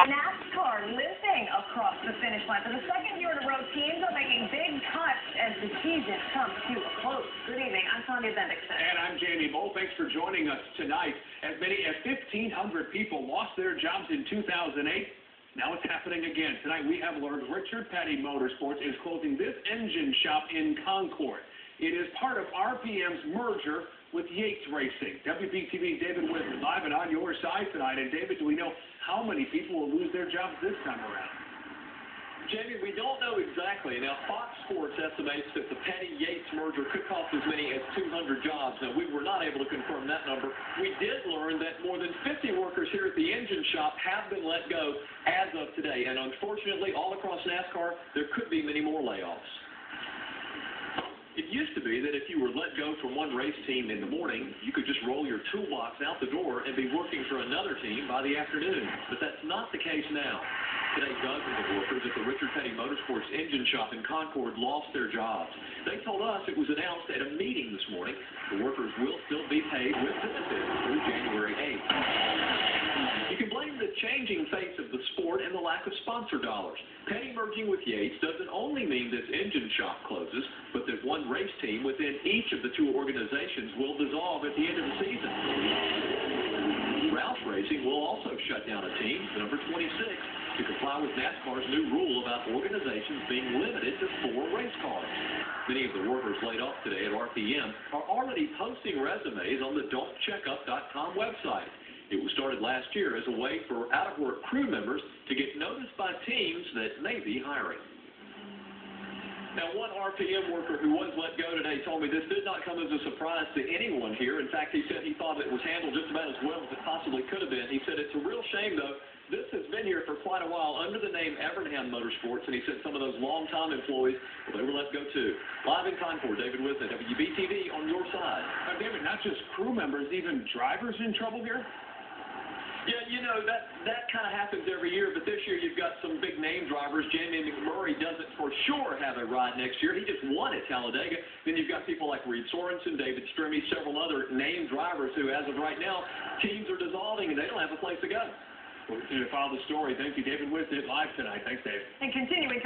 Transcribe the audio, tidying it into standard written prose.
NASCAR limping across the finish line. For the second year in a row, teams are making big cuts as the season comes to a close. Good evening. I'm Sonia Bendixson. And I'm Jamie Bull. Thanks for joining us tonight. As many as 1,500 people lost their jobs in 2008. Now it's happening again. Tonight we have learned Richard Petty Motorsports is closing this engine shop in Concord. It is part of RPM's merger with Yates Racing. WBTV's David Witt is live and on your side tonight. And David, do we know how many people will lose their jobs this time around? Jamie, we don't know exactly. Now, Fox Sports estimates that the Petty-Yates merger could cost as many as 200 jobs. Now, we were not able to confirm that number. We did learn that more than 50 workers here at the engine shop have been let go as of today. And unfortunately, all across NASCAR, there could be many more layoffs. It used to be that if you were let go from one race team in the morning, you could just roll your toolbox out the door and be working for another team by the afternoon. But that's not the case now. Today, dozens of workers at the Richard Petty Motorsports engine shop in Concord lost their jobs. They told us it was announced at a meeting this morning. The workers will still be paid with benefits through January 8th. You can blame the changing face of the sport and the lack of sponsor dollars. Petty merging with Yates doesn't only mean this engine shop closes, but that one race team within each of the two organizations will dissolve at the end of the season. Roush Racing will also shut down a team, number 26, to comply with NASCAR's new rule about organizations being limited to 4 race cars. Many of the workers laid off today at RPM are already posting resumes on the don'tcheckup.com website. It was started last year as a way for out-of-work crew members to get noticed by teams that may be hiring. Now, one RPM worker who was let go today told me this did not come as a surprise to anyone here. In fact, he said he thought it was handled just about as well as it possibly could have been. He said it's a real shame, though. This has been here for quite a while under the name Evernham Motorsports, and he said some of those long-time employees, well, they were let go too. Live in Concord, David Witt, WBTV on your side. David, not just crew members, even drivers in trouble here? Yeah, you know, that kind of happens every year, but this year you've got some big-name drivers. Jamie McMurray doesn't for sure have a ride next year. He just won at Talladega. Then you've got people like Reed Sorensen, David Strimmy, several other named drivers who, as of right now, teams are dissolving and they don't have a place to go. We'll continue to follow the story. Thank you, David Witt, live tonight. Thanks, Dave. And continuing